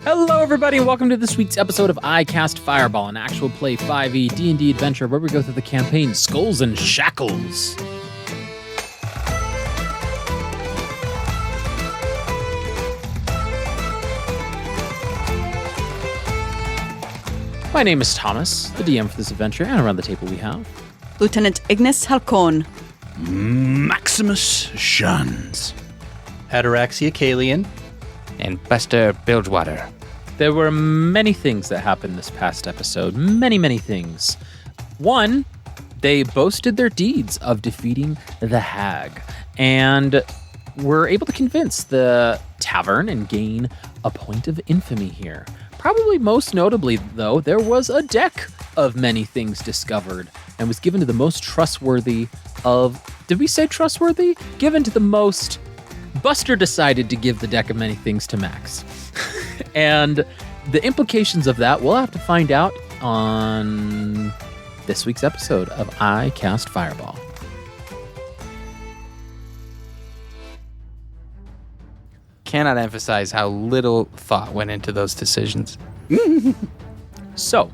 Hello, everybody, and welcome to this week's episode of I Cast Fireball, an actual play 5e D&D adventure where we go through the campaign Skulls and Shackles. My name is Thomas, the DM for this adventure, and around the table we have Lieutenant Ignis Halcón, Maximus Shuns, Ataraxia Kalian, and Buster Bilgewater. There were many things that happened this past episode. Many things. One, they boasted their deeds of defeating the hag and were able to convince the tavern and gain a point of infamy here. Probably most notably, though, there was a deck of many things discovered and was given to the most trustworthy of... Did we say trustworthy? Given to the most... Buster decided to give the deck of many things to Max. And the implications of that we'll have to find out on this week's episode of I Cast Fireball. Cannot emphasize how little thought went into those decisions. So,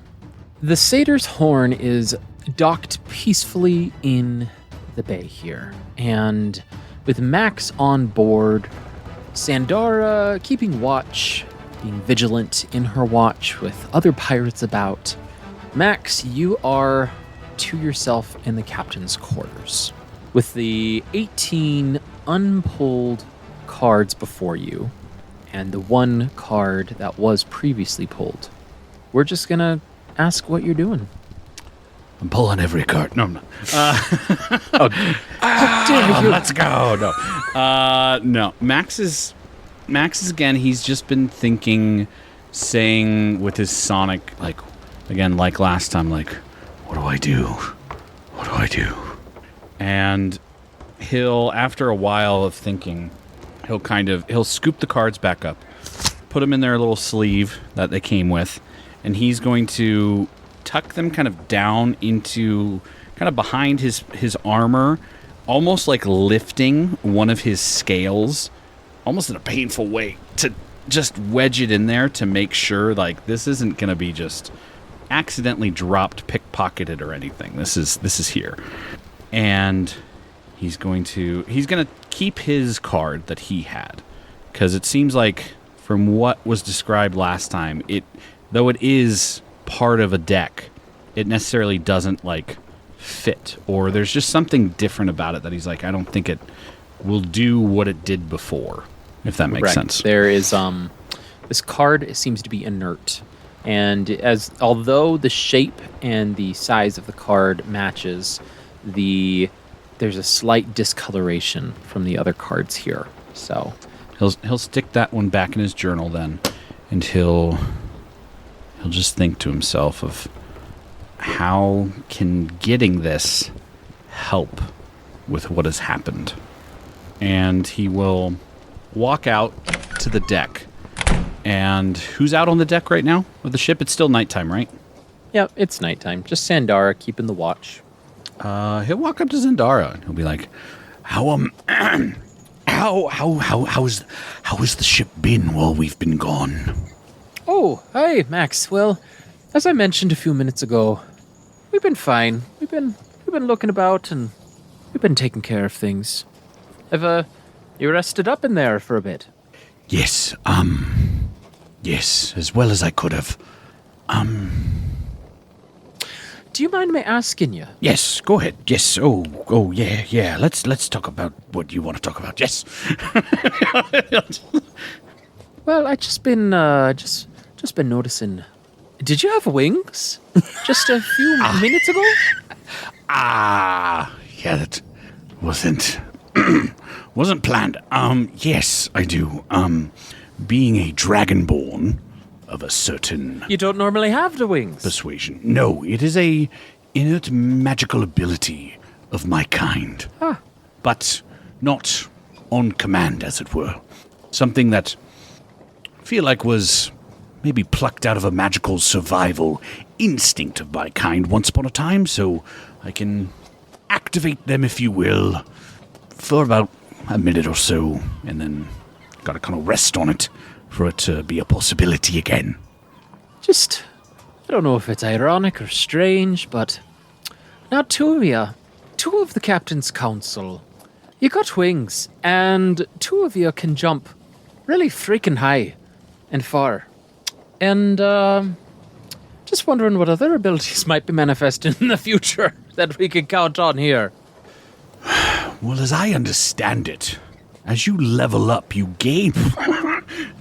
the Satyr's Horn is docked peacefully in the bay here. And with Max on board, Sandara keeping watch, being vigilant in her watch with other pirates about. Max, you are to yourself in the captain's quarters with the 18 unpulled cards before you and the one card that was previously pulled. We're just gonna ask what you're doing. I'm pulling every card. No. Let's go. No. Max is again, he's just been thinking, saying with his sonic, like last time, like, what do I do? What do I do? And he'll, after a while of thinking, he'll scoop the cards back up, put them in their little sleeve that they came with, and he's going to tuck them kind of down into, kind of behind his armor, almost like lifting one of his scales, almost in a painful way, to just wedge it in there to make sure, like, this isn't going to be just accidentally dropped, pickpocketed or anything. This is here. And he's going to keep his card that he had, because it seems like from what was described last time, though it is part of a deck, it necessarily doesn't like fit, or there's just something different about it that he's like, I don't think it will do what it did before, if that makes sense. There is this card seems to be inert, and although the shape and the size of the card matches, there's a slight discoloration from the other cards here. So he'll stick that one back in his journal then, and he'll just think to himself of how can getting this help with what has happened. And he will walk out to the deck. And who's out on the deck right now of the ship? It's still nighttime, right? Yeah, it's nighttime. Just Sandara keeping the watch. He'll walk up to Zendara and he'll be like, how has the ship been while we've been gone? Oh, hi, Max. Well, as I mentioned a few minutes ago, we've been fine. We've been looking about and we've been taking care of things. Have you rested up in there for a bit? Yes, as well as I could have. Do you mind me asking you? Yes, go ahead. Yes. Oh, yeah. Let's talk about what you want to talk about. Yes. Well, I just been noticing. Did you have wings? Just a few minutes ago? Yeah, that wasn't planned. Yes, I do. Being a dragonborn of a certain... You don't normally have the wings. Persuasion. No, it is a innate magical ability of my kind. Ah. But not on command, as it were. Something that I feel like was maybe plucked out of a magical survival instinct of my kind once upon a time, so I can activate them, if you will, for about a minute or so, and then gotta kind of rest on it for it to be a possibility again. Just, I don't know if it's ironic or strange, but now two of the Captain's Council, you got wings, and two of you can jump really freaking high and far. And, just wondering what other abilities might be manifesting in the future that we could count on here. Well, as I understand it, as you level up, you gain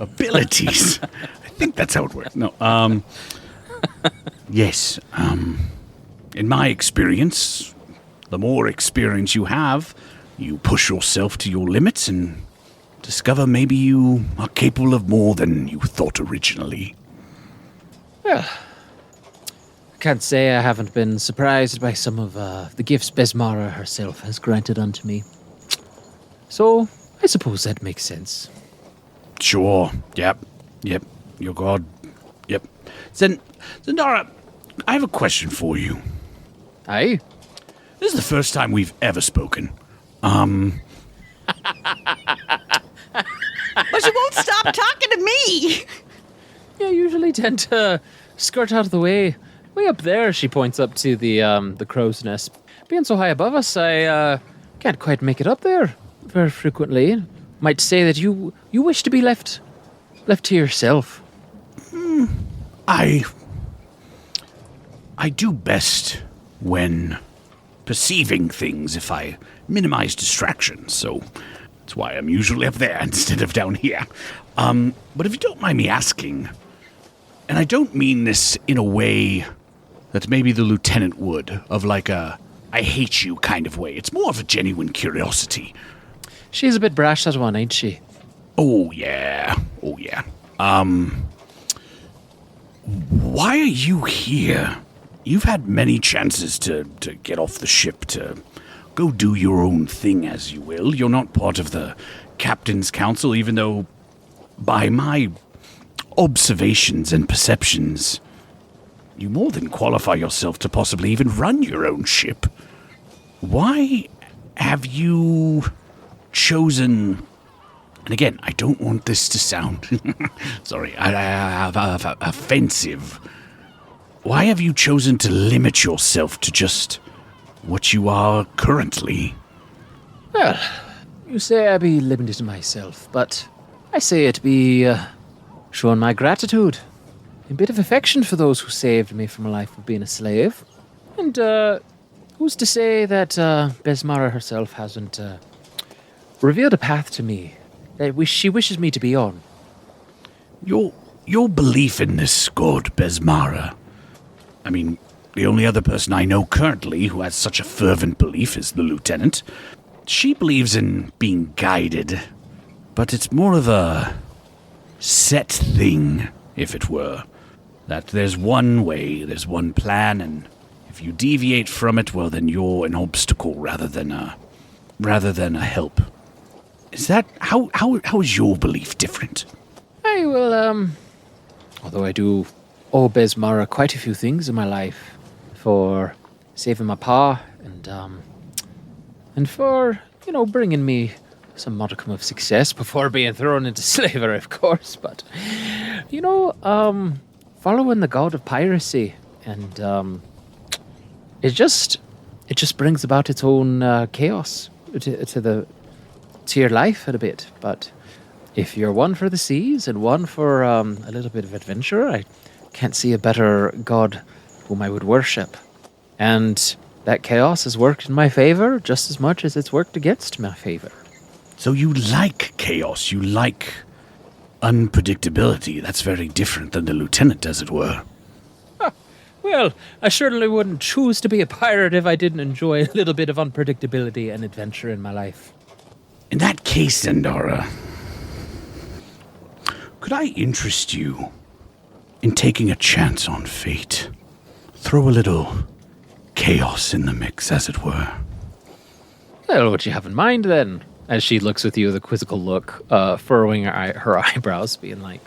abilities. I think that's how it works. No, yes, in my experience, the more experience you have, you push yourself to your limits and discover maybe you are capable of more than you thought originally. Well, I can't say I haven't been surprised by some of the gifts Besmara herself has granted unto me. So, I suppose that makes sense. Sure, yep, your god, yep. Zendara, I have a question for you. Aye? This is the first time we've ever spoken. But you won't stop talking to me! Yeah, I usually tend to skirt out of the way. Way up there, she points up to the crow's nest. Being so high above us, I can't quite make it up there very frequently. Might say that you wish to be left to yourself. I do best when perceiving things if I minimize distractions, so that's why I'm usually up there instead of down here. But if you don't mind me asking, and I don't mean this in a way that maybe the lieutenant would, of like a I hate you kind of way. It's more of a genuine curiosity. She's a bit brash, that one, ain't she? Oh, yeah. Why are you here? You've had many chances to get off the ship, to go do your own thing, as you will. You're not part of the Captain's Council, even though, by my observations and perceptions, you more than qualify yourself to possibly even run your own ship. Why have you chosen... And again, I don't want this to sound... sorry, offensive. Why have you chosen to limit yourself to just what you are currently? Well, you say I be limited to myself, but I say it be showing my gratitude. A bit of affection for those who saved me from a life of being a slave. And who's to say that Besmara herself hasn't revealed a path to me that she wishes me to be on? Your belief in this god, Besmara. I mean, the only other person I know currently who has such a fervent belief is the lieutenant. She believes in being guided, but it's more of a set thing, if it were. That there's one way, there's one plan, and if you deviate from it, well, then you're an obstacle rather than a help. Is that how is your belief different? I will, although I do owe Besmara quite a few things in my life for saving my pa and for, bringing me some modicum of success before being thrown into slavery, of course. But, following the god of piracy, and it just brings about its own chaos to your life a bit. But if you're one for the seas and one for a little bit of adventure, I can't see a better god whom I would worship. And that chaos has worked in my favor just as much as it's worked against my favor. So you like chaos, you like unpredictability. That's very different than the lieutenant, as it were. Well, I certainly wouldn't choose to be a pirate if I didn't enjoy a little bit of unpredictability and adventure in my life. In that case, Zendara, could I interest you in taking a chance on fate? Throw a little chaos in the mix, as it were. Well, what you have in mind, then? As she looks with you with a quizzical look, furrowing her eyebrows, being like...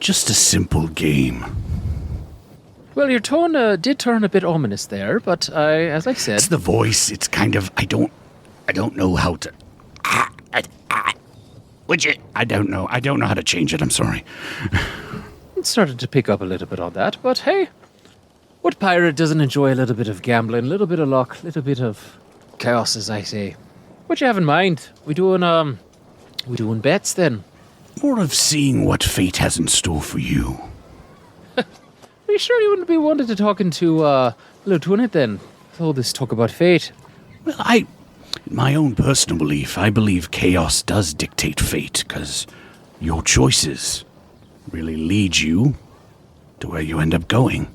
Just a simple game. Well, your tone did turn a bit ominous there, but as I said... It's the voice. It's kind of... I don't know how to... I don't know. I don't know how to change it. I'm sorry. It started to pick up a little bit on that, but hey, what pirate doesn't enjoy a little bit of gambling, a little bit of luck, a little bit of chaos, as I say? What you have in mind? We doing bets then? More of seeing what fate has in store for you. Are you sure you wouldn't be wanted to talking to Lieutenant then? With all this talk about fate. Well, in my own personal belief, I believe chaos does dictate fate, because your choices really lead you to where you end up going.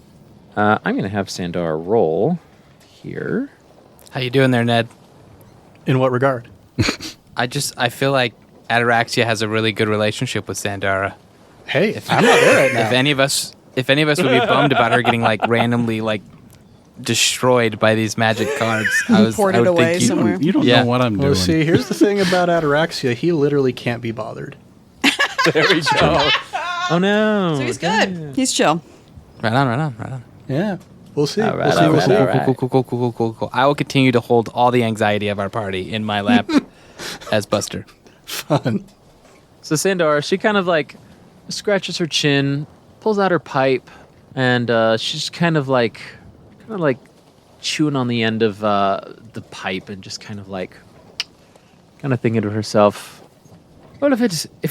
I'm going to have Sandar roll here. How you doing there, Ned? In what regard? I feel like Ataraxia has a really good relationship with Sandara. Hey, I'm not there right now. If any of us would be bummed about her getting like randomly like destroyed by these magic cards, I would away think somewhere. You don't Yeah. know what I'm Well, doing. see, here's the thing about Ataraxia. He literally can't be bothered. There we go. Oh no. So he's good. He's chill. Right on. Yeah, we'll see. All right, we'll see. all We'll right, see. all right. Cool. I will continue to hold all the anxiety of our party in my lap as Buster. Fun. So Sandar, she kind of like scratches her chin, pulls out her pipe, and she's kind of like chewing on the end of the pipe and just kind of thinking to herself, well, if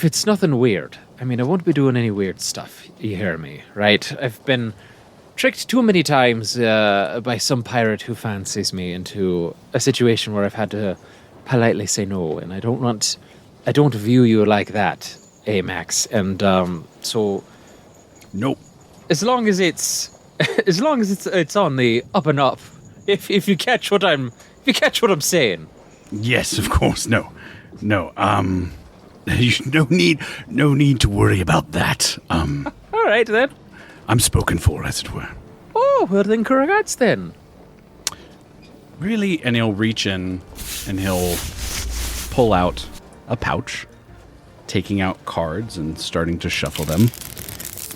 it's nothing weird, I mean, I won't be doing any weird stuff. You hear me, right? I've been tricked too many times by some pirate who fancies me into a situation where I've had to politely say no, and I don't view you like that, Max. And so, Nope. as long as it's on the up and up, if you catch what I'm saying. Yes, of course. No. No need to worry about that. All right then. I'm spoken for, as it were. Oh, well then, congrats then. Really? And he'll reach in and he'll pull out a pouch, taking out cards and starting to shuffle them.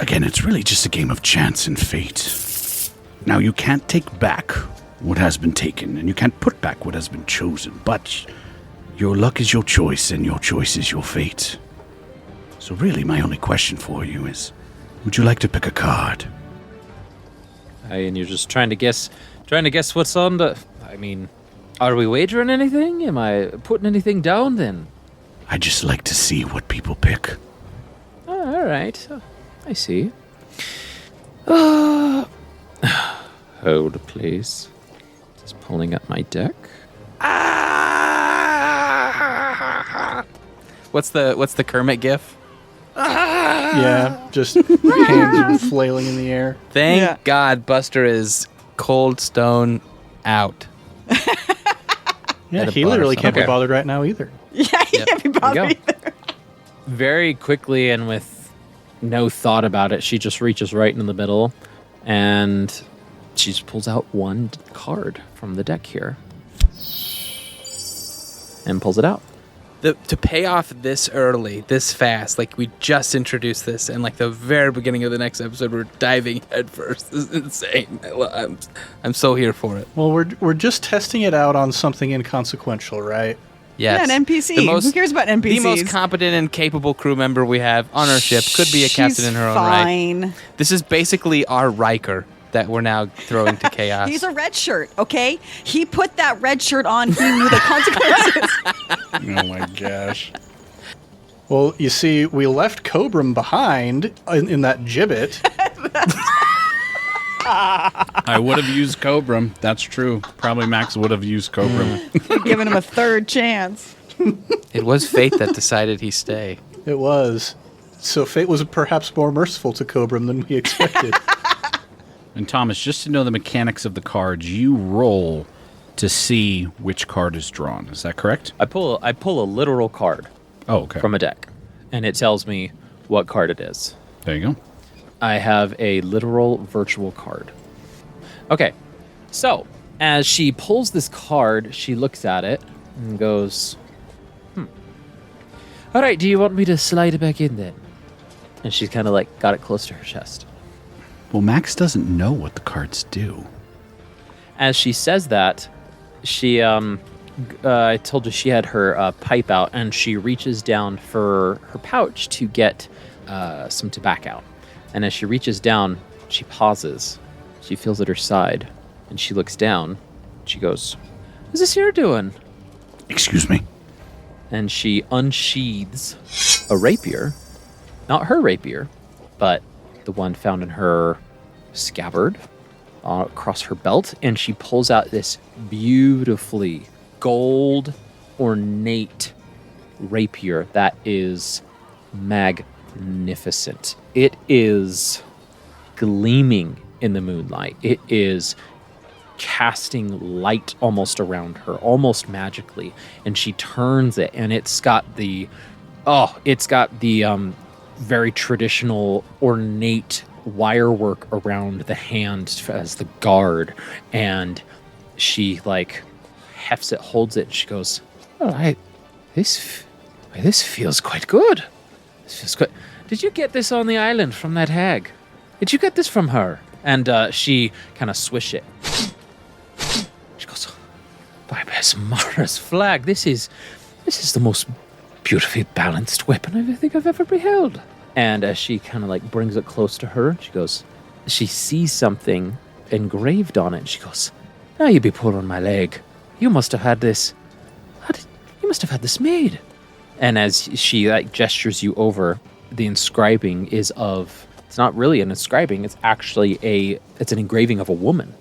Again, it's really just a game of chance and fate. Now, you can't take back what has been taken, and you can't put back what has been chosen, but your luck is your choice, and your choice is your fate. So really, my only question for you is, would you like to pick a card? And you're just trying to guess what's on the. I mean, are we wagering anything? Am I putting anything down then? I just like to see what people pick. Oh, all right. I see. Hold, please. Just pulling up my deck. What's the Kermit gif? Yeah, just hands are flailing in the air. Thank God Buster is cold stone out. Yeah, At a he bar literally can't be somewhere. bothered right now either. Yeah, he can't be bothered There either. Very quickly and with no thought about it, she just reaches right in the middle and she just pulls out one card from the deck here and pulls it out. To pay off this early, this fast, like we just introduced this, and like the very beginning of the next episode, we're diving headfirst. This is insane. I'm so here for it. Well, we're just testing it out on something inconsequential, right? Yes. Yeah, an NPC. Who cares about NPCs? The most competent and capable crew member we have on our ship could be a captain in her own right. fine. This is basically our Riker that we're now throwing to chaos. He's a red shirt, okay? He put that red shirt on. He knew the consequences. Oh my gosh. Well, you see, we left Cobram behind in that gibbet. I would have used Cobram. That's true. Probably Max would have used Cobram. Giving him a third chance. It was fate that decided he stay. It was. So fate was perhaps more merciful to Cobram than we expected. And Thomas, just to know the mechanics of the cards, you roll to see which card is drawn. Is that correct? I pull a literal card Oh, okay. from a deck, and it tells me what card it is. There you go. I have a literal virtual card. Okay, so as she pulls this card, she looks at it and goes, All right, do you want me to slide it back in then? And she's kind of like got it close to her chest. Well, Max doesn't know what the cards do. As she says that, she I told you she had her pipe out, and she reaches down for her pouch to get some tobacco out. And as she reaches down, she pauses. She feels at her side, and she looks down. She goes, "What's this here doing?" Excuse me. And she unsheathes a rapier. Not her rapier, but the one found in her scabbard across her belt. And she pulls out this beautifully gold ornate rapier that is magnificent. It is gleaming in the moonlight. It is casting light almost around her, almost magically. And she turns it, and it's got the very traditional ornate wire work around the hand as the guard. And she hefts it, holds it, and she goes, "Oh, this feels quite good. This feels good. Did you get this on the island from that hag? Did you get this from her?" And she kind of swish it. She goes, "By Besmara's flag, this is the most beautifully balanced weapon I think I've ever beheld." And as she kind of brings it close to her, she sees something engraved on it. And she goes, "Now you be pulling my leg. You must have had this. You must have had this made." And as she gestures you over, the inscribing is of. It's not really an inscribing. It's actually it's an engraving of a woman,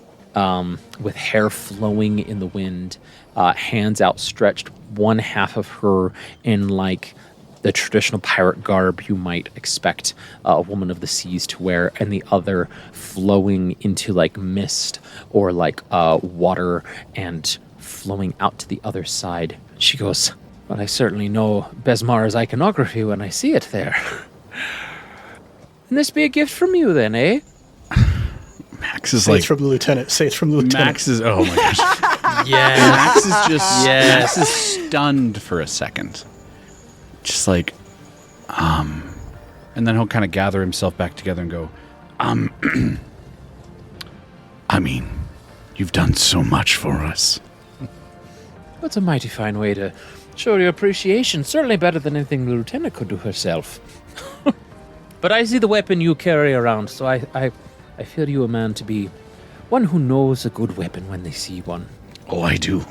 with hair flowing in the wind, hands outstretched. One half of her in the traditional pirate garb you might expect a woman of the seas to wear, and the other flowing into mist or water and flowing out to the other side. She goes, "Well, I certainly know Besmara's iconography when I see it there. Can this be a gift from you then, eh?" Max is Say it's from the lieutenant. Say it's from the lieutenant. Max is, oh my gosh. Yeah. Max is just, Max is stunned for a second. Just and then he'll kind of gather himself back together and go, I mean, you've done so much for us. That's a mighty fine way to show your appreciation. Certainly better than anything the lieutenant could do herself. But I see the weapon you carry around, so I feel you a man to be one who knows a good weapon when they see one. Oh, I do.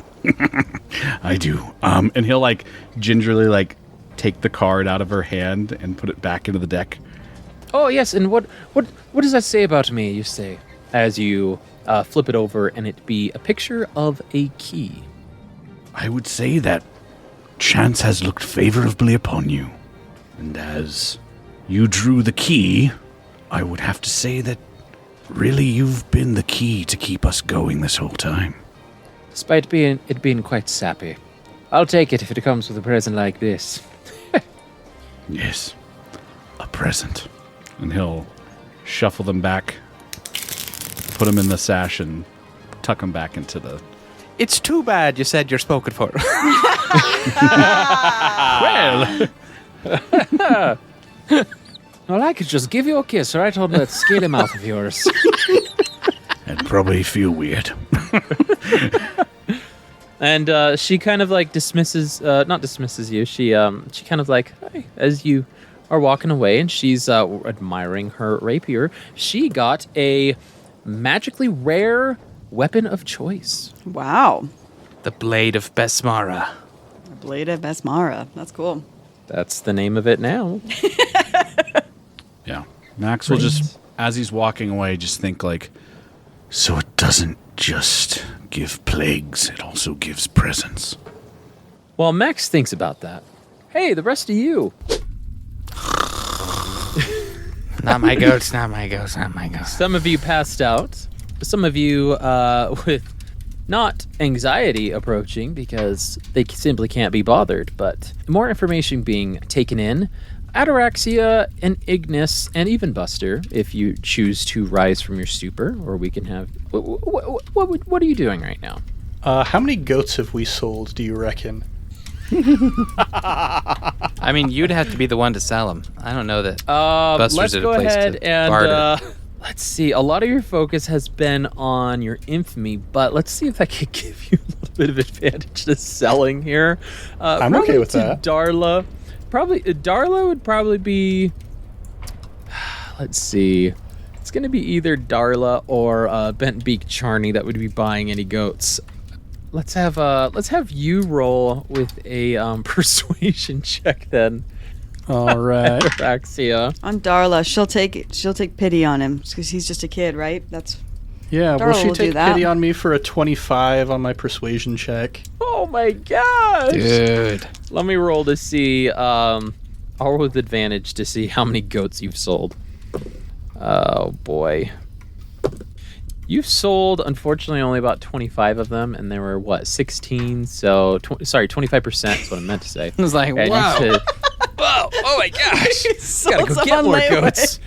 I do. And he'll gingerly take the card out of her hand and put it back into the deck. Oh yes, and what does that say about me? You say as you flip it over, and it be a picture of a key. I would say that chance has looked favorably upon you, and as you drew the key, I would have to say that really you've been the key to keep us going this whole time. Despite it being quite sappy. I'll take it if it comes with a present like this. Yes, a present. And he'll shuffle them back, put them in the sash, and tuck them back into the... It's too bad you said you're spoken for. Well... Well, I could just give you a kiss right on that scaly mouth of yours. I'd probably feel weird. And she kind of dismisses, not dismisses you. She kind of hi, as you are walking away, and she's admiring her rapier. She got a magically rare weapon of choice. Wow. The Blade of Besmara. The Blade of Besmara. That's cool. That's the name of it now. Yeah. Max will just, as he's walking away, just think so it doesn't just give plagues, it also gives presents. While Max thinks about that, hey, the rest of you. Not my goats, not my goats, not my goats. Some of you passed out. Some of you with not anxiety approaching because they simply can't be bothered, but more information being taken in. Ataraxia and Ignis and even Buster, if you choose to rise from your stupor, or we can have... What are you doing right now? How many goats have we sold, do you reckon? I mean, you'd have to be the one to sell them. I don't know that Buster's let's at go a place ahead to and barter. let's see. A lot of your focus has been on your infamy, but let's see if I could give you a little bit of advantage to selling here. I'm okay with to that. Darla. Darla would probably be... Let's see. It's going to be either Darla or Bentbeak Charney that would be buying any goats. Let's have you roll with a persuasion check then. All right. Ataraxia. On Darla, she'll take pity on him because he's just a kid, right? That's Yeah, Darla will she will do take that. pity on me for a 25 on my persuasion check? Oh my gosh. Dude. Let me roll to see. I'll roll with advantage to see how many goats you've sold. Oh boy. You've sold, unfortunately, only about 25 of them, and there were, 16? So, 25% is what I meant to say. I was like, And wow. you said, Whoa. Oh my gosh. gotta go Sold get on more layaway. goats.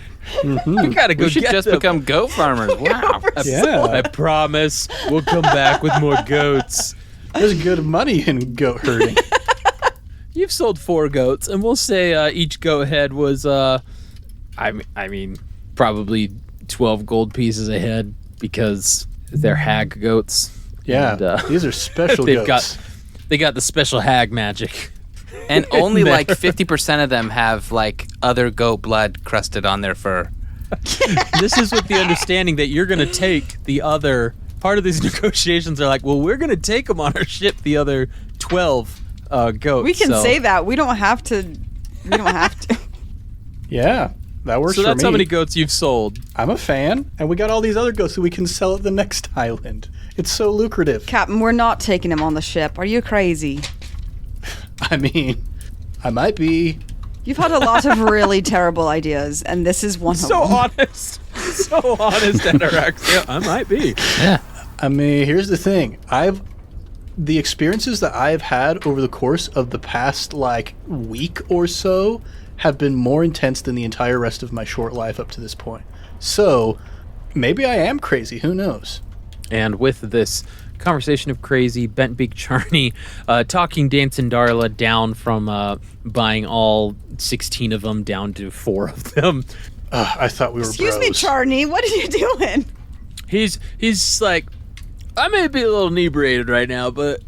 You gotta go We should get just them. become goat farmers. Wow. Yeah. I promise we'll come back with more goats. There's good money in goat herding. You've sold 4 goats, and we'll say each goat head was, I mean, probably 12 gold pieces a head because they're hag goats. Yeah, And, these are special they've goats. they got the special hag magic. And only There. like 50% of them have like other goat blood crusted on their fur. This is with the understanding that you're going to take the other part of these negotiations. Are like, well, we're going to take them on our ship, the other 12 goats. we can so. say that. We don't have to. We don't have to. Yeah, that works So for that's me. how many goats you've sold. I'm a fan, and we got all these other goats that we can sell at the next island. It's so lucrative. Captain, we're not taking him on the ship. Are you crazy? I mean, I might be. You've had a lot of really terrible ideas, and this is one of So them. honest. So honest, Ataraxia. I might be. Yeah. I mean, here's the thing. The experiences that I've had over the course of the past, week or so have been more intense than the entire rest of my short life up to this point. So, maybe I am crazy. Who knows? And with this conversation of crazy, Bentbeak Charney talking Dancing Darla down from buying all 16 of them down to 4 of them. I thought we were Excuse me, bros. Charney. What are you doing? He's like, I may be a little inebriated right now, but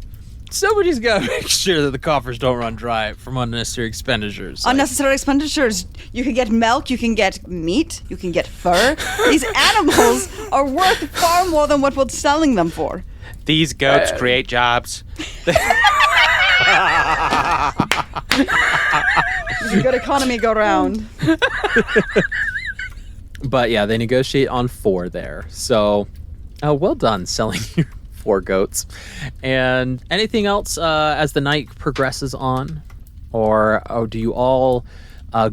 somebody's got to make sure that the coffers don't run dry from unnecessary expenditures. Like, Unnecessary expenditures. You can get milk, you can get meat, you can get fur. These animals are worth far more than what we're selling them for. These goats create jobs. The good economy go round. But yeah, they negotiate on 4 there. So, well done selling your 4 goats. And anything else as the night progresses on? Or do you all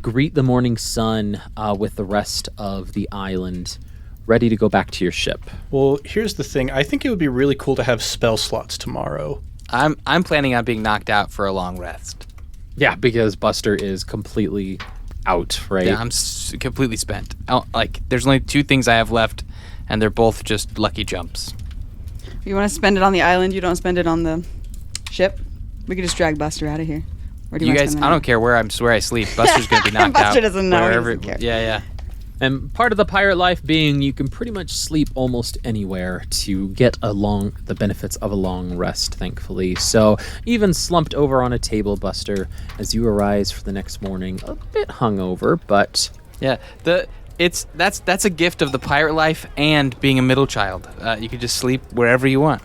greet the morning sun with the rest of the island, ready to go back to your ship? Well, here's the thing. I think it would be really cool to have spell slots tomorrow. I'm planning on being knocked out for a long rest. Yeah, because Buster is completely out, right? Yeah, I'm completely spent. There's only 2 things I have left, and they're both just lucky jumps. You want to spend it on the island, you don't spend it on the ship? We could just drag Buster out of here. Or do You want to guys, spend I it don't care where I sleep. Buster's gonna be knocked out. Buster doesn't know, he Wherever- doesn't care. Yeah. And part of the pirate life being you can pretty much sleep almost anywhere to get the benefits of a long rest, thankfully. So even slumped over on a table, Buster, as you arise for the next morning, a bit hungover, but Yeah. That's a gift of the pirate life and being a middle child. You can just sleep wherever you want.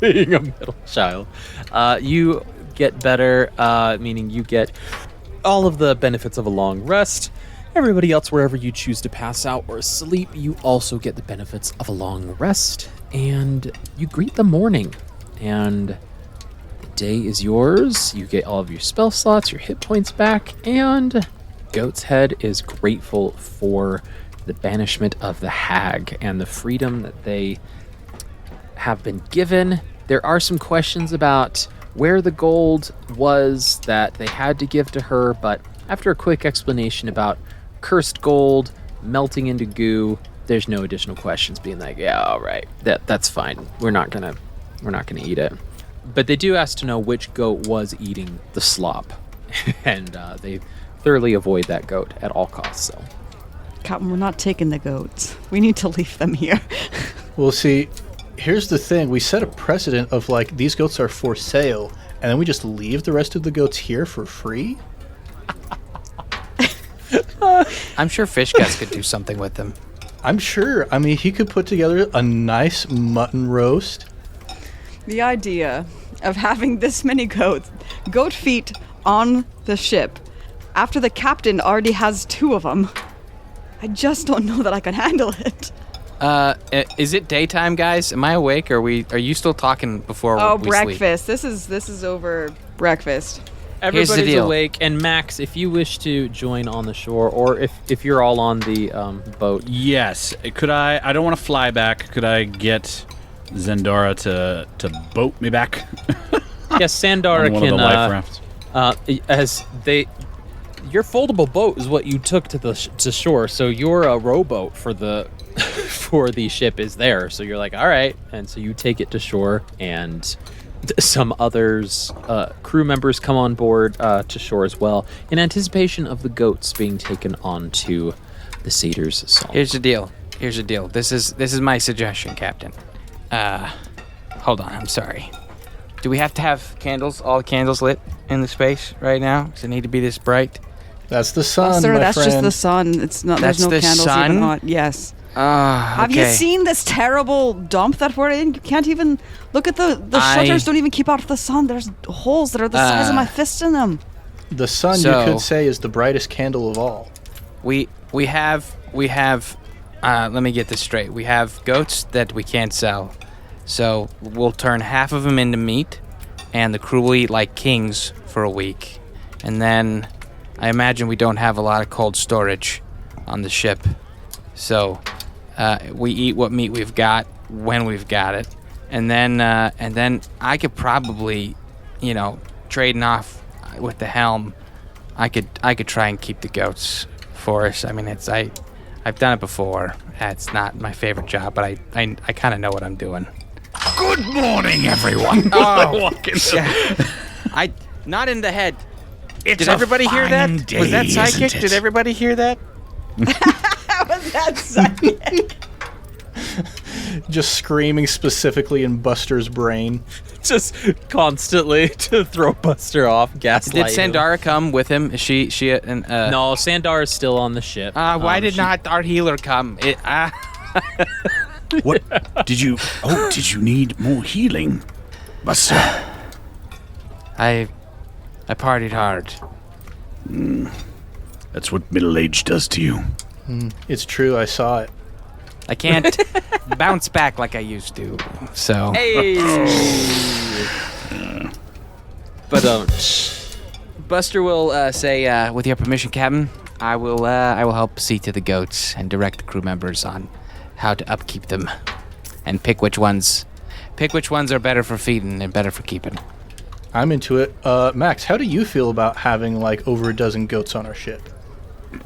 being a middle child, you get better, meaning you get all of the benefits of a long rest. Everybody else, wherever you choose to pass out or sleep, you also get the benefits of a long rest. And you greet the morning. And the day is yours. You get all of your spell slots, your hit points back. And Goatshead is grateful for the banishment of the hag and the freedom that they have been given. There are some questions about where the gold was that they had to give to her, but after a quick explanation about cursed gold melting into goo, there's no additional questions, being like, yeah, all right, that's fine, we're not gonna eat it. But they do ask to know which goat was eating the slop, and they thoroughly avoid that goat at all costs. So Captain, we're not taking the goats. We need to leave them here. Well, see, here's the thing. We set a precedent of, like, these goats are for sale, and then we just leave the rest of the goats here for free? I'm sure Fishguts could do something with them. I'm sure. I mean, he could put together a nice mutton roast. The idea of having this many goat feet on the ship, after the captain already has 2 of them, I just don't know that I can handle it. Is it daytime, guys? Am I awake? Are you still talking before we sleep? Breakfast. This is over breakfast. Everybody's deal. awake, and Max, if you wish to join on the shore, or if you're all on the boat. Yes. Could I don't want to fly back. Could I get Zendara to boat me back? Yes, Sandara on one can. of the life rafts. Your foldable boat is what you took to shore, so your rowboat for the for the ship is there. So you're like, all right, and so you take it to shore, and some others, crew members, come on board to shore as well, in anticipation of the goats being taken onto the Satyr's assault. Here's the deal. This is my suggestion, Captain. Hold on. I'm sorry. Do we have to have all the candles lit in the space right now? Does it need to be this bright? That's the sun, Sir, my that's friend. just the sun. It's not. That's There's no the candles sun? even on. Yes. Have you Okay. seen this terrible dump that we're in? You can't even look at the shutters. Don't even keep out the sun. There's holes that are the size of my fist in them. The sun, you could say, is the brightest candle of all. We have. Let me get this straight. We have goats that we can't sell, so we'll turn half of them into meat, and the crew will eat like kings for a week, and then I imagine we don't have a lot of cold storage on the ship, so we eat what meat we've got when we've got it, and then I could probably, trading off with the helm, I could try and keep the goats for us. I mean, I've done it before. It's not my favorite job, but I kind of know what I'm doing. Good morning, everyone. Oh, not in the head. Did everybody hear that? Day, Was that psychic? Did everybody hear that? Was that psychic? Just screaming specifically in Buster's brain. Just constantly to throw Buster off, gaslight Did him. Sandara come with him? Is she No, Sandara is still on the ship. Why did not our healer come? What did you? Oh, did you need more healing, Buster? I partied hard. That's what middle age does to you. It's true, I saw it. I can't bounce back like I used to. So Hey! But Buster will say, with your permission, Captain, I will help see to the goats and direct the crew members on how to upkeep them, and pick which ones are better for feeding and better for keeping. I'm into it. Max, how do you feel about having, like, over a dozen goats on our ship?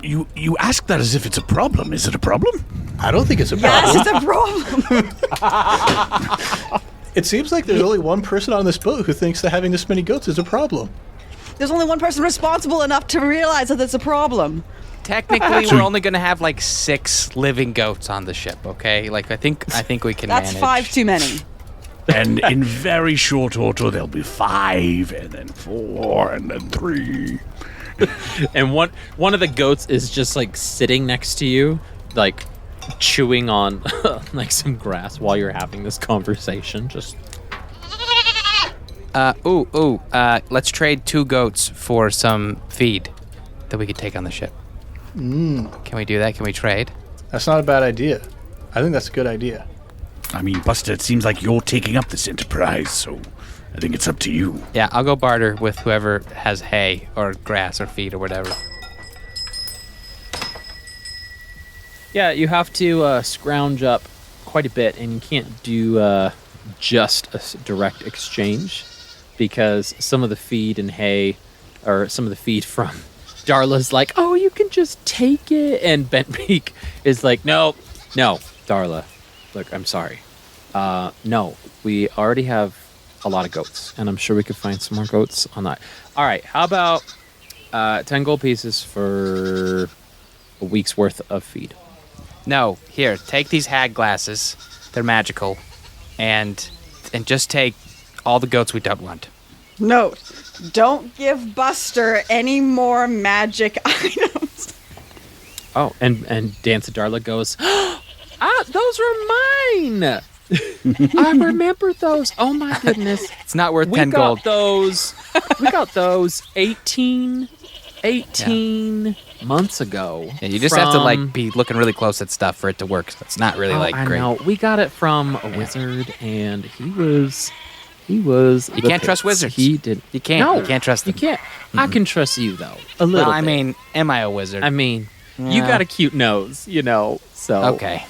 You ask that as if it's a problem. Is it a problem? I don't think it's a problem. Yes, it's a problem. It seems like there's only one person on this boat who thinks that having this many goats is a problem. There's only one person responsible enough to realize that it's a problem. Technically, we're only going to have like 6 living goats on the ship. Okay, like I think we can That's manage. 5 too many. And in very short order, there'll be 5, and then 4, and then 3. and one of the goats is just like sitting next to you, like chewing on like some grass while you're having this conversation. Just let's trade 2 goats for some feed that we could take on the ship. Can we do that? Can we trade? That's not a bad idea. I think that's a good idea. I mean, Buster, it seems like you're taking up this enterprise, so I think it's up to you. Yeah, I'll go barter with whoever has hay or grass or feed or whatever. yeah, you have to scrounge up quite a bit, and you can't do just a direct exchange because some of the feed and hay, or some of the feed from Darla's like, oh, you can just take it, and Bentbeak is like, no, Darla, look, I'm sorry. No, we already have a lot of goats, and I'm sure we could find some more goats on that. All right, how about 10 gold pieces for a week's worth of feed? No, here, take these hag glasses. They're magical. and just take all the goats we don't want. Note, don't give Buster any more magic items. Oh, and Dancer Darla goes, those were mine. I remember those. Oh my goodness. It's not worth 10 gold. We got those 18 months ago. Yeah, you just have to like be looking really close at stuff for it to work. So it's not really I great. know. We got it from a wizard, and he was. You can't trust wizards. He did. You can't. No, you can't trust them. You can't. I can trust you though. A little. Well, I bit. mean, am I a wizard? I mean, you got a cute nose, So okay.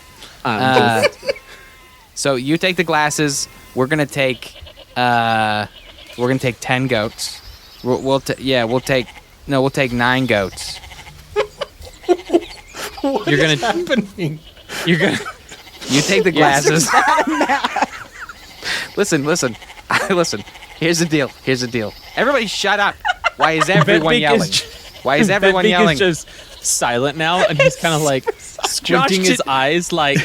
Just, So you take the glasses. We're gonna take 10 goats. We'll take 9 goats. What is happening? You're gonna. You take the glasses. Listen. Here's the deal. Everybody, shut up. Why is everyone yelling? Why is everyone yelling? Is just silent now, and he's kind of like squinting his eyes, like.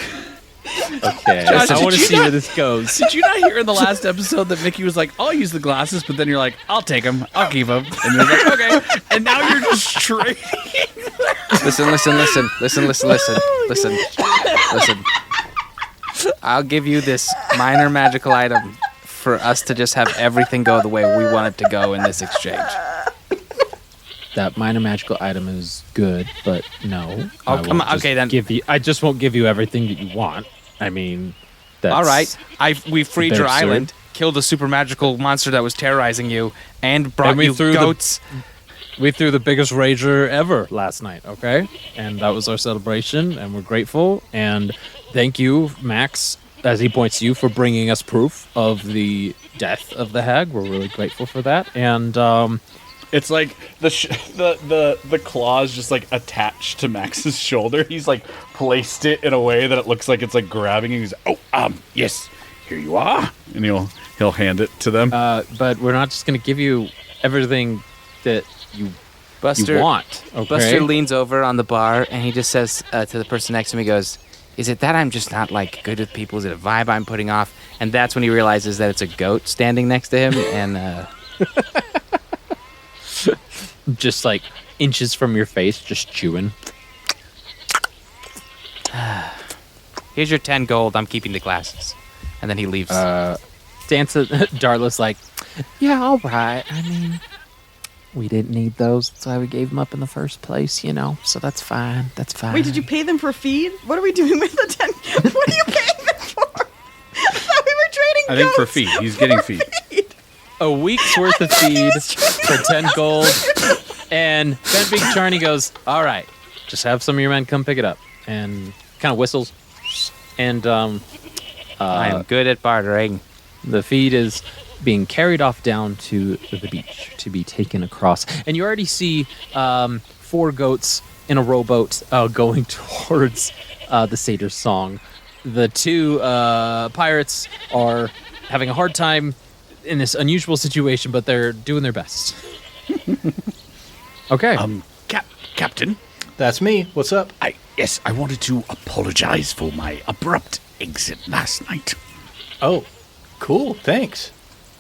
Okay, Josh, I want to did you see not- where this goes. Did you not hear in the last episode that Mickey was like, I'll use the glasses, but then you're like, I'll take them. I'll keep them. And you're like, okay. And now you're just straight. Listen. I'll give you this minor magical item for us to just have everything go the way we want it to go in this exchange. That minor magical item is good, but no. Oh, come on. Okay, then. I just won't give you everything that you want. I mean, that's... All right. We freed your absurd. island, killed a super magical monster that was terrorizing you, and brought And we you threw goats. We threw the biggest rager ever last night, okay? And that was our celebration, and we're grateful. And thank you, Max, as he points to you, for bringing us proof of the death of the hag. We're really grateful for that. And It's like the claws just like attached to Max's shoulder. He's like placed it in a way that it looks like it's like grabbing him. He's yes, here you are, and he'll hand it to them. but we're not just going to give you everything that you Buster want, okay? Buster leans over on the bar, and he just says to the person next to him, he goes, is it that I'm just not like good with people? Is it a vibe I'm putting off? And that's when he realizes that it's a goat standing next to him, and just like inches from your face, just chewing. here's your 10 gold. I'm keeping the glasses. And then he leaves. Darla's like, yeah, all right. I mean, we didn't need those. That's why we gave them up in the first place, So that's fine. That's fine. Wait, did you pay them for feed? What are we doing with the 10? What are you paying them for? I thought we were trading I think for goats feed. He's getting feed. A week's worth of feed for 10 gold. And Ben Big Charney goes, all right, just have some of your men come pick it up. And kind of whistles. And I am good at bartering. the feed is being carried off down to the beach to be taken across. And you already see 4 goats in a rowboat going towards the satyr song. The 2 pirates are having a hard time in this unusual situation, but they're doing their best. Okay. Captain. That's me. What's up? I wanted to apologize for my abrupt exit last night. Oh, cool. Thanks.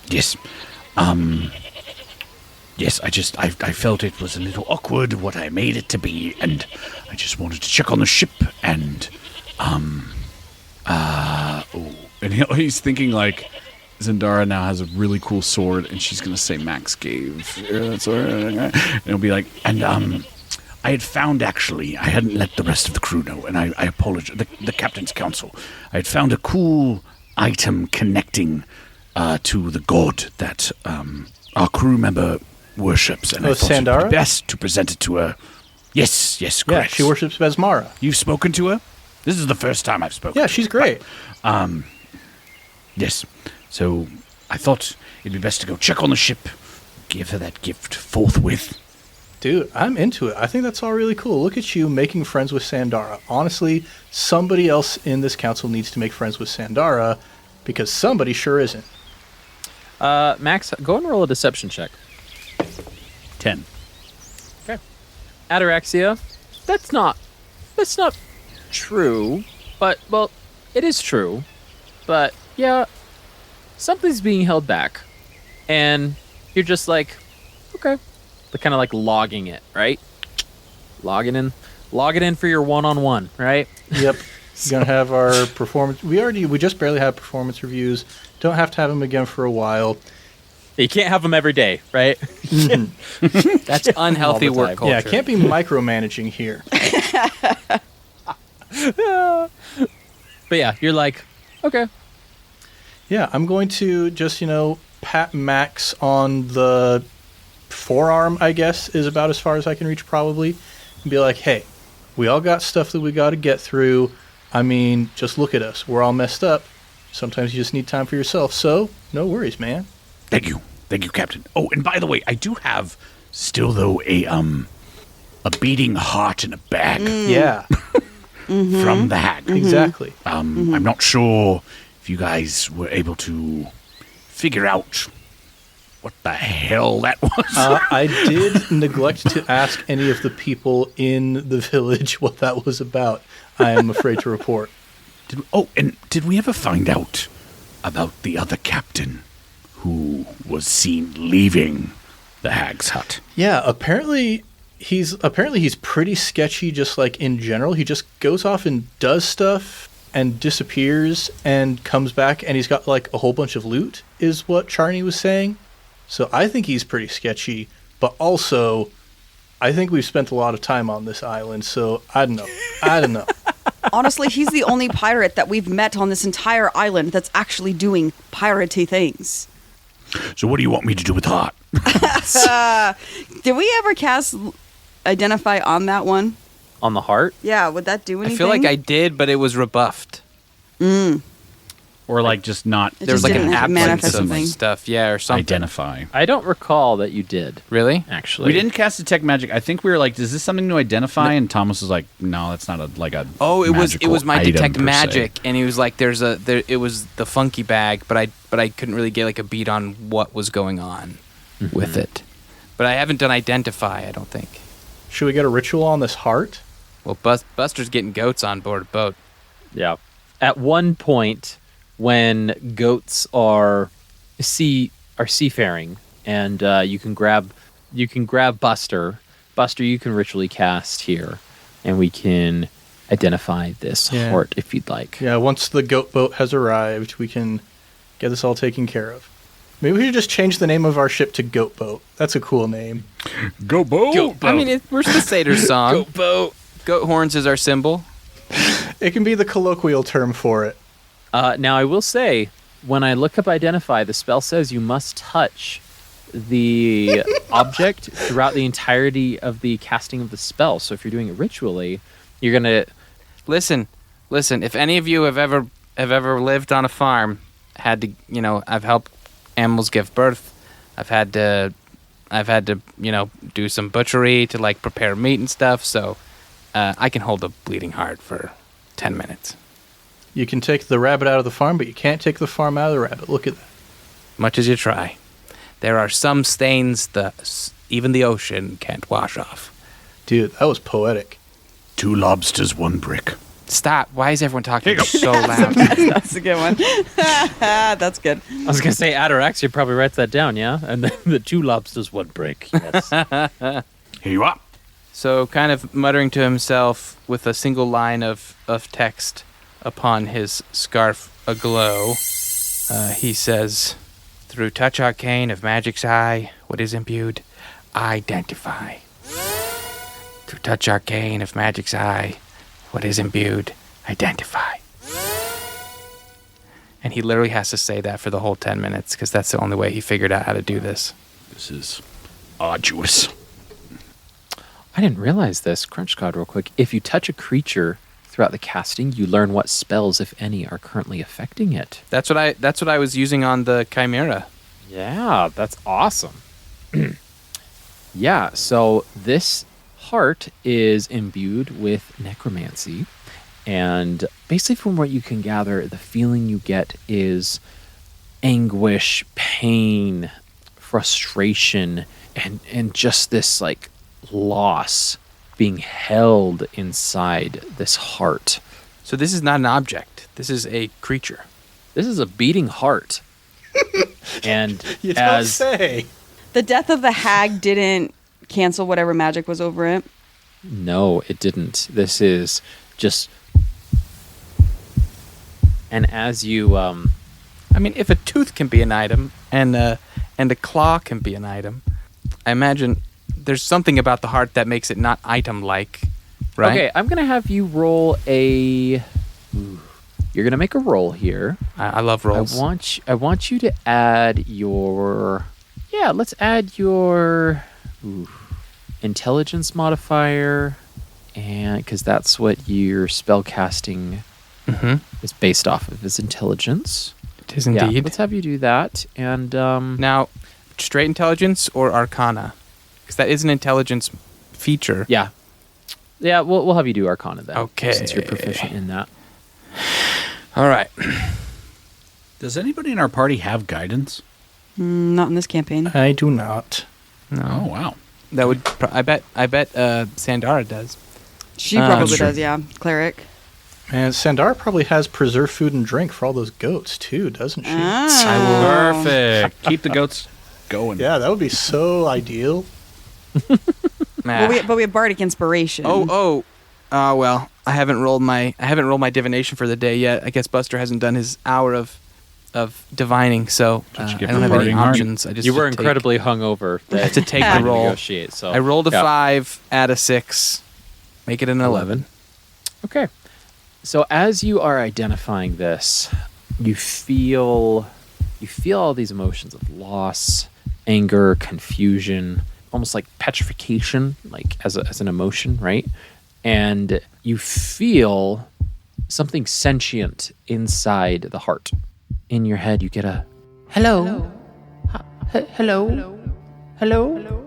Yes. Yes, I felt it was a little awkward what I made it to be, and I just wanted to check on the ship and and he's thinking like Zendara now has a really cool sword, and she's gonna say Max gave that sword, and it'll be like, and I had found, actually, I hadn't let the rest of the crew know, and I apologize, the captain's council. I had found a cool item connecting to the god that our crew member worships, and I thought it would Sandara? be best to present it to her. Yes, Yeah, correct. she worships Besmara. You've spoken to her? This is the first time I've spoken. Yeah, to her. she's great. Yes. So I thought it'd be best to go check on the ship, give her that gift forthwith. Dude, I'm into it. I think that's all really cool. Look at you making friends with Sandara. Honestly, somebody else in this council needs to make friends with Sandara because somebody sure isn't. Max, go and roll a deception check. 10. Okay. Ataraxia, that's not true, but, well, it is true, but yeah, something's being held back. And you're just like, okay. They're kind of like logging it, right? Log it in for your one-on-one, right? Yep. We're going to have our performance. We just barely have performance reviews. Don't have to have them again for a while. You can't have them every day, right? That's unhealthy All the work time. culture. Yeah, can't be micromanaging here. But yeah, you're like, okay. Yeah, I'm going to just, pat Max on the forearm, I guess, is about as far as I can reach probably. And be like, hey, we all got stuff that we got to get through. I mean, just look at us. We're all messed up. Sometimes you just need time for yourself. So, no worries, man. Thank you, Captain. Oh, and by the way, I do have still though a beating heart in a bag Yeah, from the hag. exactly. I'm not sure if you guys were able to figure out what the hell that was. I did neglect to ask any of the people in the village what that was about. I am afraid to report. Did we ever find out about the other captain who was seen leaving the hag's hut? Yeah, apparently he's pretty sketchy just like in general. He just goes off and does stuff and disappears and comes back and he's got like a whole bunch of loot is what Charney was saying. So I think he's pretty sketchy, but also I think we've spent a lot of time on this island, so I don't know. Honestly, he's the only pirate that we've met on this entire island that's actually doing piratey things. So what do you want me to do with heart? Did we ever cast Identify on that one? On the heart? Yeah, would that do anything? I feel like I did, but it was rebuffed. Or like just not It There's just like an didn't absence manifest of something. stuff, yeah, or something. identify. I don't recall that you did, Really? actually. We didn't cast detect magic. I think we were like, is this something to identify? And Thomas was like, no, that's not a Oh, it was magical my item detect per se. magic, and he was like, it was the funky bag, but I couldn't really get like a beat on what was going on with it. But I haven't done identify, I don't think. Should we get a ritual on this heart? Well, Buster's getting goats on board a boat. Yeah. At one point, when goats are seafaring, and you can grab Buster. Buster, you can ritually cast here, and we can identify this Yeah. heart if you'd like. Yeah, once the goat boat has arrived, we can get this all taken care of. Maybe we should just change the name of our ship to Goat Boat. That's a cool name. Go boat. I mean, we're the satyr song. Goat boat. Goat horns is our symbol. It can be the colloquial term for it. Now, I will say, when I look up Identify, the spell says you must touch the object throughout the entirety of the casting of the spell. So if you're doing it ritually, you're going to... Listen. If any of you have ever lived on a farm, had to, I've helped animals give birth. I've had to, do some butchery to like prepare meat and stuff. So I can hold a bleeding heart for 10 minutes. You can take the rabbit out of the farm, but you can't take the farm out of the rabbit. Look at that. Much as you try, there are some stains even the ocean can't wash off. Dude, that was poetic. 2 lobsters, 1 brick. Stop! Why is everyone talking so loud? That's a good one. That's good. I was going to say Ataraxia probably writes that down, yeah? And then the 2 lobsters, 1 brick. Yes. Here you are. So, kind of muttering to himself with a single line of text upon his scarf aglow, he says, "Through touch arcane of magic's eye, what is imbued, identify. Through touch arcane of magic's eye, what is imbued, identify." And he literally has to say that for the whole 10 minutes, because that's the only way he figured out how to do this. This is arduous. I didn't realize this. Crunch Cod, real quick. If you touch a creature throughout the casting, you learn what spells, if any, are currently affecting it. That's what I was using on the Chimera. Yeah, that's awesome. Yeah, so this heart is imbued with necromancy. And basically from what you can gather, the feeling you get is anguish, pain, frustration, and just this like loss being held inside this heart. So this is not an object. This is a creature. This is a beating heart. And You don't say. The death of the hag didn't cancel whatever magic was over it. No, it didn't. This is just... And as you... I mean, if a tooth can be an item and a claw can be an item, I imagine there's something about the heart that makes it not item-like, right? Okay, I'm going to have you roll a... Ooh. You're going to make a roll here. I love rolls. I want you to add your... Yeah, let's add your intelligence modifier, and because that's what your spell casting is based off of, is intelligence. It is indeed. Yeah, let's have you do that. And Now, straight intelligence or arcana? Because that is an intelligence feature. yeah, we'll have you do arcana then. Okay. Since you're proficient in that. All right. Does anybody in our party have guidance? Not in this campaign. I do not. No. Oh, wow. That would. I bet. Sandara does. She probably true. does, yeah. Cleric. And Sandar probably has preserved food and drink for all those goats, too, doesn't she? Oh. Perfect. Keep the goats going. Yeah, that would be so ideal. Nah. But we have bardic inspiration. Well, I haven't rolled my divination for the day yet. I guess Buster hasn't done his hour of divining, so That's what you I get don't for have any partying hard. options. I just You were have to incredibly hungover. I have to take to the roll. negotiate, so I rolled a yeah. 5, add a 6, make it an 11. Okay. So as you are identifying this, you feel all these emotions of loss, anger, confusion, almost like petrification, like as an emotion, right? And you feel something sentient inside the heart. In your head, you get a hello. Hello. Hello.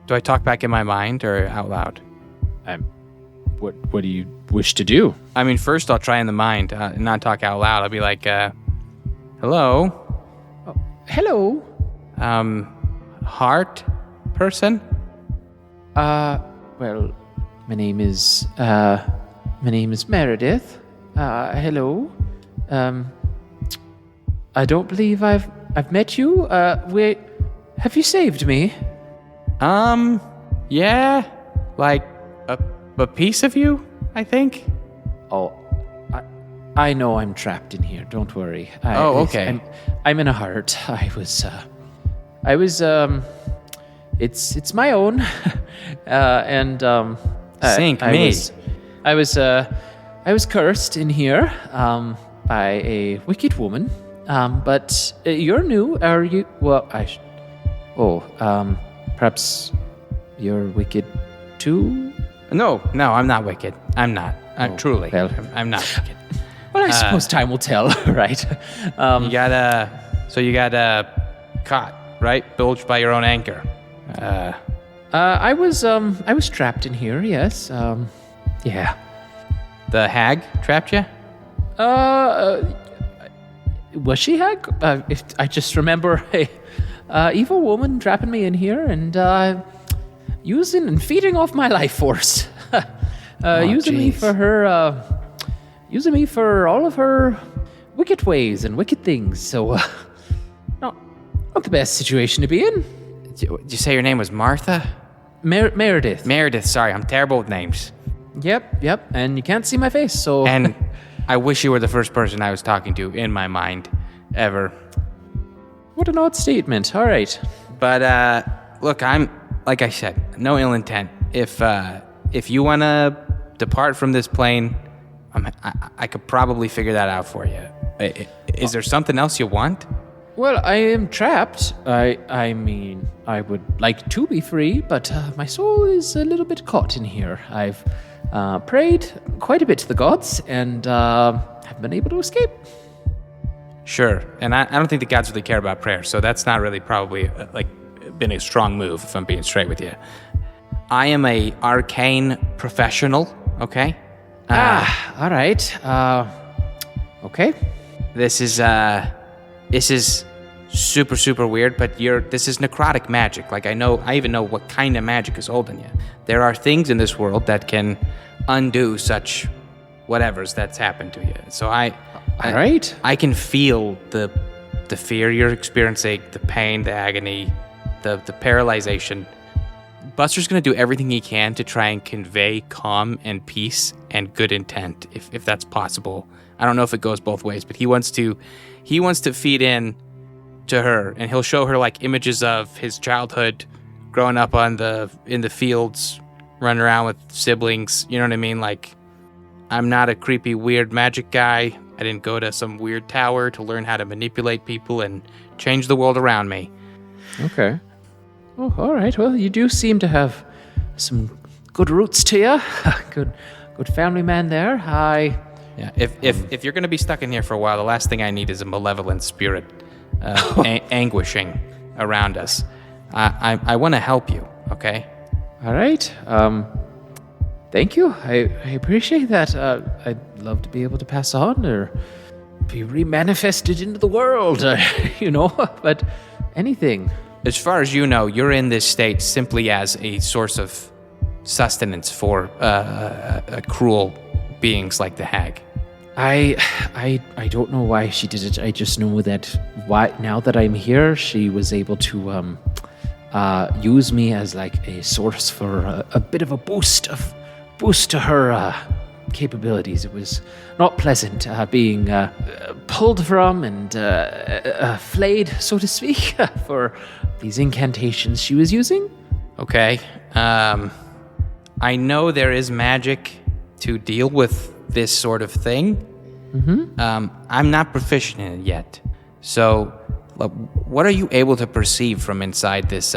Do I talk back in my mind or out loud? What do you wish to do? I mean, first I'll try in the mind and not talk out loud. I'll be like, hello? Hello. Heart person? Well, my name is Meredith. Hello. I don't believe I've met you. Wait, have you saved me? Yeah, like a piece of you, I think. Oh, I know I'm trapped in here. Don't worry. Okay. I'm in a heart. It's my own, and Sink me. I was cursed in here by a wicked woman. But you're new, are you? Well, perhaps you're wicked too? No, I'm not wicked. I'm not. Truly. well. I'm not wicked. Well, I suppose time will tell, right? You got caught, right? Bilged by your own anchor. I was trapped in here. Yes. Yeah. The hag trapped you? Was she hag? If I just remember a evil woman trapping me in here and using and feeding off my life force, using me for her, using me for all of her wicked ways and wicked things. So, not the best situation to be in. Did you say your name was Martha? Meredith. Meredith. Sorry, I'm terrible with names. Yep. And you can't see my face, so. And I wish you were the first person I was talking to in my mind, ever. What an odd statement. All right. But look, I'm like I said, no ill intent. If you want to depart from this plane, I could probably figure that out for you. Is there something else you want? Well, I am trapped. I mean, I would like to be free, but my soul is a little bit caught in here. I've prayed quite a bit to the gods and haven't been able to escape. Sure, and I don't think the gods really care about prayer, so that's not really probably been a strong move, if I'm being straight with you. I am a arcane professional, okay? All right. Okay. This is super, super weird, but this is necrotic magic. Like, I even know what kind of magic is holding you. There are things in this world that can undo such whatever's that's happened to you. So All right. I can feel the fear you're experiencing, the pain, the agony, the paralyzation. Buster's going to do everything he can to try and convey calm and peace and good intent, if that's possible. I don't know if it goes both ways, but he wants to feed in to her, and he'll show her like images of his childhood, growing up in the fields, running around with siblings. You know what I mean? Like, I'm not a creepy, weird magic guy. I didn't go to some weird tower to learn how to manipulate people and change the world around me. Okay. Oh, all right. Well, you do seem to have some good roots to you. good family man there. Yeah. If you're going to be stuck in here for a while, the last thing I need is a malevolent spirit anguishing around us. I want to help you. Okay. All right. Thank you. I appreciate that. I'd love to be able to pass on or be remanifested into the world, but anything. As far as you know, you're in this state simply as a source of sustenance for cruel beings like the hag. I don't know why she did it. I just know that now that I'm here, she was able to use me as like a source for a bit of a boost to her capabilities. It was not pleasant being pulled from and flayed, so to speak, for these incantations she was using. Okay. I know there is magic to deal with this sort of thing. Mm-hmm. I'm not proficient in it yet. So, what are you able to perceive from inside this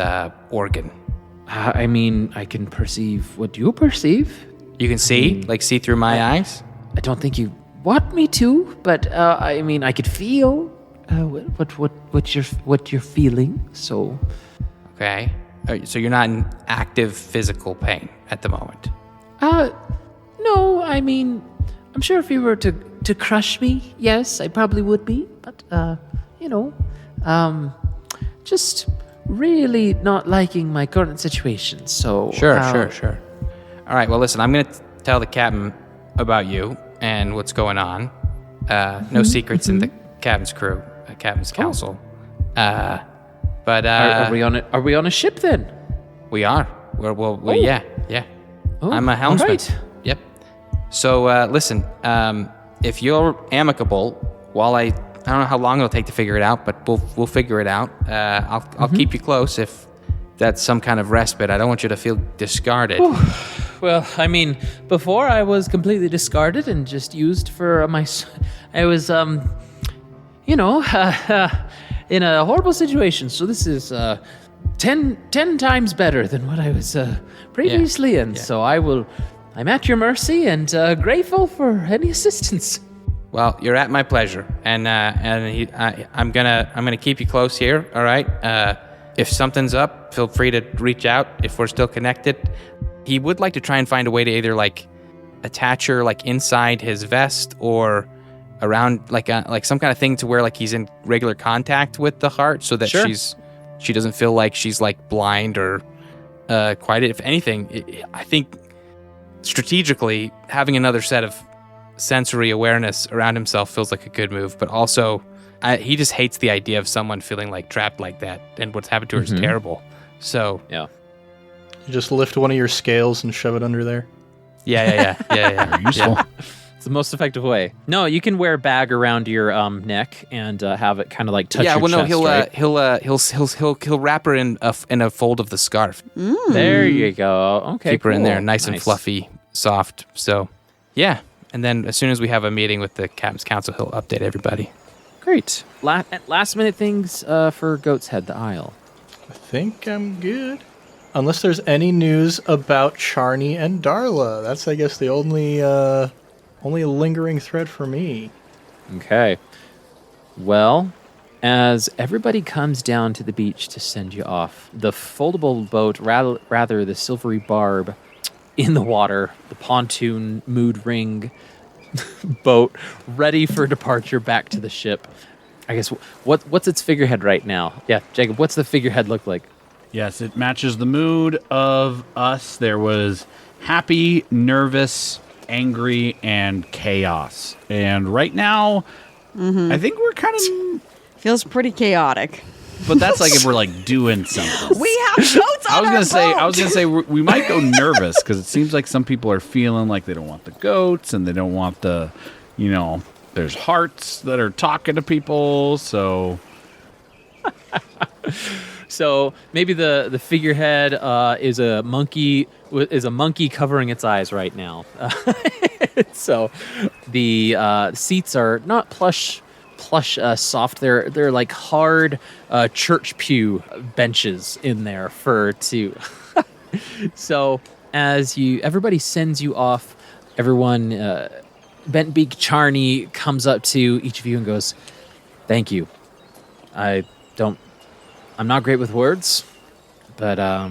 organ? I mean, I can perceive what you perceive. You can see? See through my eyes? I don't think you want me to, but I mean, I could feel what you're feeling. So, okay. So you're not in active physical pain at the moment? No. I mean, I'm sure if you were to crush me, yes, I probably would be. But just really not liking my current situation. So sure. All right. Well, listen. I'm gonna tell the captain about you and what's going on. No secrets in the captain's crew, captain's council. But are we on a ship then? We are. Yeah. Oh, I'm a helmsman. all right. Yep. So listen, if you're amicable, while I don't know how long it'll take to figure it out, but we'll figure it out. I'll keep you close if that's some kind of respite. I don't want you to feel discarded. Well, I mean, before I was completely discarded and just used for I was in a horrible situation. So this is 10 times better than what I was previously in. Yeah. So I'm at your mercy and grateful for any assistance. Well, you're at my pleasure, and I'm gonna keep you close here. All right. If something's up, feel free to reach out. If we're still connected, he would like to try and find a way to either attach her inside his vest or around some kind of thing to where he's in regular contact with the heart, so that sure. she doesn't feel like she's blind or quiet. If anything, I think strategically having another set of sensory awareness around himself feels like a good move, but also he just hates the idea of someone feeling trapped like that, and what's happened to her is terrible. So yeah, you just lift one of your scales and shove it under there. Yeah. Useful. Yeah. It's the most effective way. No, you can wear a bag around your neck and have it kind of touch your chest. He'll wrap her in a fold of the scarf. There you go. Okay, keep her in there, nice and fluffy, soft. So, yeah. And then as soon as we have a meeting with the captain's council, he'll update everybody. Great. Last minute things for Goatshead Isle. I think I'm good. Unless there's any news about Charney and Darla. That's, I guess, the only lingering thread for me. Okay. Well, as everybody comes down to the beach to send you off, the foldable boat, rather the silvery barb in the water, the pontoon mood ring boat, ready for departure back to the ship. I guess, what's its figurehead right now? Yeah, Jacob, what's the figurehead look like? Yes, it matches the mood of us. There was happy, nervous, angry and chaos. And right now, I think we're kind of... Feels pretty chaotic. But that's like if we're like doing something. We have goats on I was gonna boat. say we might go nervous because it seems like some people are feeling like they don't want the goats and they don't want the, there's hearts that are talking to people. So, So maybe the figurehead is a monkey covering its eyes right now. So the seats are not plush soft. They're like hard church pew benches in there for two. So as everybody sends you off, everyone Bentbeak Charney comes up to each of you and goes, "Thank you. I'm not great with words, but it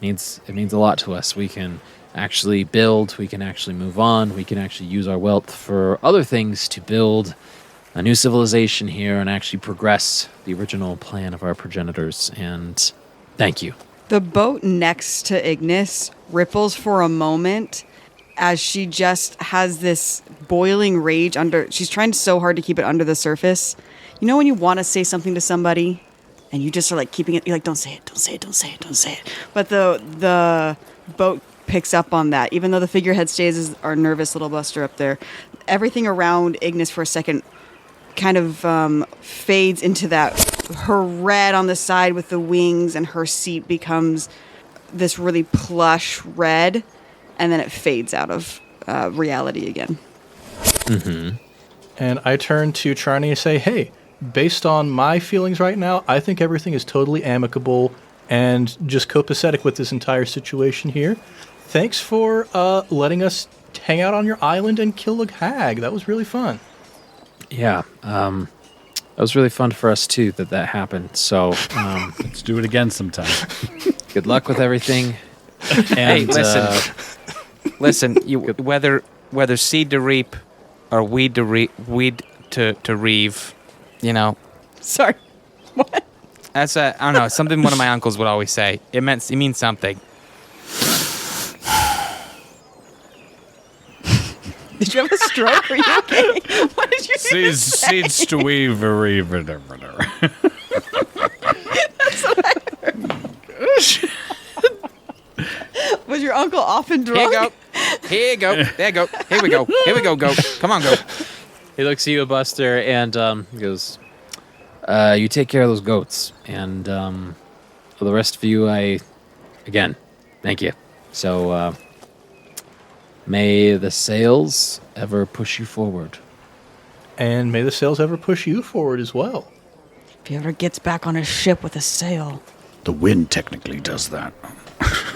means a lot to us. We can actually build, we can actually move on, we can actually use our wealth for other things to build a new civilization here and actually progress the original plan of our progenitors, and thank you." The boat next to Ignis ripples for a moment as she just has this boiling rage under. She's trying so hard to keep it under the surface. You know when you want to say something to somebody and you just are like keeping it, you're like, don't say it, don't say it, don't say it, don't say it. But the boat picks up on that. Even though the figurehead stays as our nervous little buster up there, everything around Ignis for a second kind of fades into that. Her red on the side with the wings, and her seat becomes this really plush red, and then it fades out of reality again. Mm-hmm. And I turn to Charney and say, "Hey, based on my feelings right now, I think everything is totally amicable and just copacetic with this entire situation here. Thanks for letting us hang out on your island and kill a hag. That was really fun." Yeah, that was really fun for us too that happened. So Let's do it again sometime. good luck with everything. Hey, And, listen. You whether seed to reap or weed to reave, Sorry. What? that's I don't know. Something one of my uncles would always say. It means something. Did you have a stroke? Are you okay? What did you say? Seeds to weave. Was your uncle often drunk? Here you go. There you go. Here we go, goat. Come on, goat. he looks at you, Buster, and he goes, "You take care of those goats, and for the rest of you, again, thank you. So may the sails ever push you forward." And may the sails ever push you forward as well. If he ever gets back on a ship with a sail. The wind technically does that.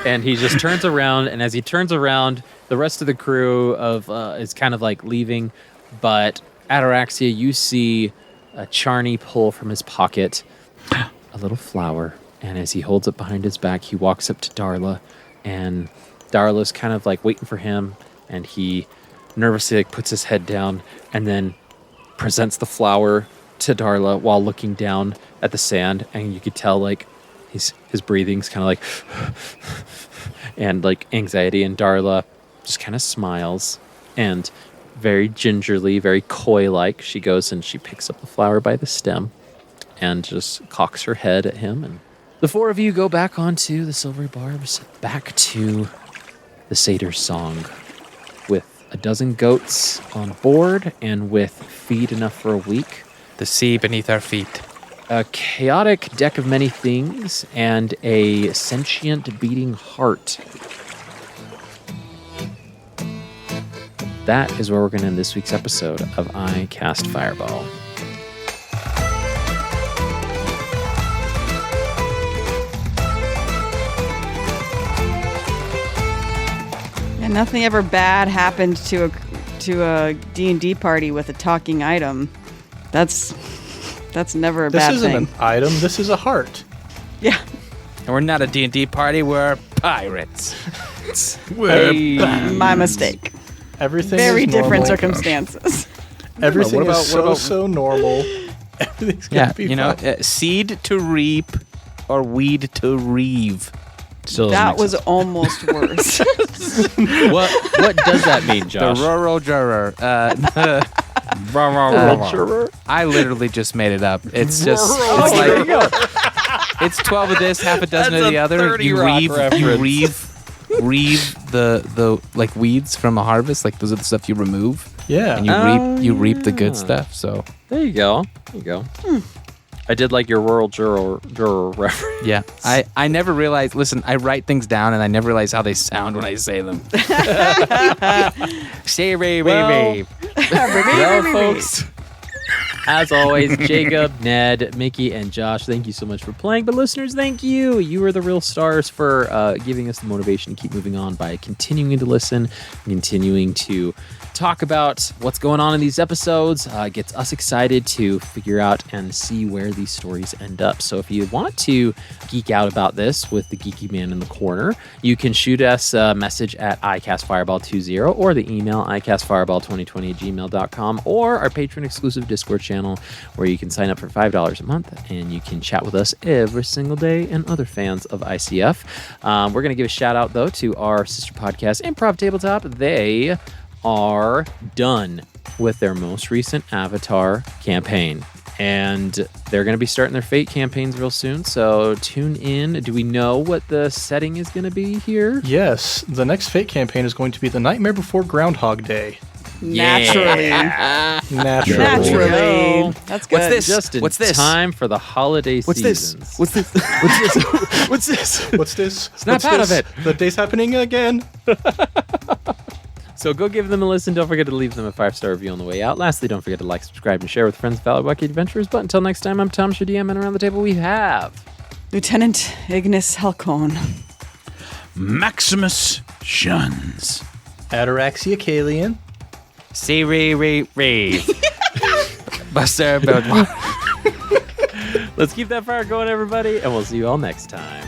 And he just turns around, and as he turns around, the rest of the crew is kind of like leaving. But Ataraxia, you see Charney pull from his pocket a little flower, and as he holds it behind his back, he walks up to Darla, and Darla's kind of like waiting for him, and he nervously like puts his head down, and then presents the flower to Darla while looking down at the sand, and you could tell like his breathing's kind of like and like anxiety, and Darla just kind of smiles, and very gingerly, very coy-like, she goes and she picks up the flower by the stem and just cocks her head at him, and the four of you go back onto the Silvery Barbs, back to the Satyr's Song, with a dozen goats on board and with feed enough for a week. The sea beneath our feet. A chaotic deck of many things, and a sentient beating heart. That is where we're going to end this week's episode of I Cast Fireball. And nothing ever bad happened to a D&D party with a talking item. That's never a bad thing. This isn't an item. This is a heart. Yeah. And we're not a D&D party. We're pirates. My mistake. Everything Very is different normal. circumstances. Everything What about- is what about- so normal. Everything's gonna be fine. Seed to reap or weed to reave. Still doesn't That make was sense. almost worse. What does that mean, Josh? The rural juror. I literally just made it up. It's just it's there you like go. it's 12 of this, half a dozen That's of the a other. 30 You Rock reeve the like weeds from a harvest. Like those are the stuff you remove, Yeah. and you reap the good stuff. So There you go. There you go. I did like your rural juror reference. yeah, I never realized. Listen, I write things down, and I never realize how they sound when I say them. Say ray ray ray. Well, folks, as always, Jacob, Ned, Mickey, and Josh, thank you so much for playing. But listeners, thank you. You are the real stars for giving us the motivation to keep moving on by continuing to listen, continuing to talk about what's going on in these episodes. Gets us excited to figure out and see where these stories end up. So if you want to geek out about this with the geeky man in the corner, you can shoot us a message at icastfireball20 or the email icastfireball2020@gmail.com or our patron exclusive Discord channel where you can sign up for $5 a month and you can chat with us every single day and other fans of ICF. We're going to give a shout out though to our sister podcast, Improv Tabletop. They are done with their most recent Avatar campaign. And they're going to be starting their Fate campaigns real soon. So tune in. Do we know what the setting is going to be here? Yes, the next Fate campaign is going to be The Nightmare Before Groundhog Day. Naturally. Naturally. Naturally. That's good. What's this? Just in What's this? time for the holiday What's seasons. this? What's this? What's this? What's this? Snap out of it. The day's happening again. So go give them a listen. Don't forget to leave them a 5-star review on the way out. Lastly, don't forget to like, subscribe, and share with friends of Valor Wacky Adventures. But until next time, I'm Tom Shadiem, and around the table we have Lieutenant Ignis Halcon. Maximus Shuns. Ataraxia Kalian. Say ray ray ray. Buster. Let's keep that fire going, everybody, and we'll see you all next time.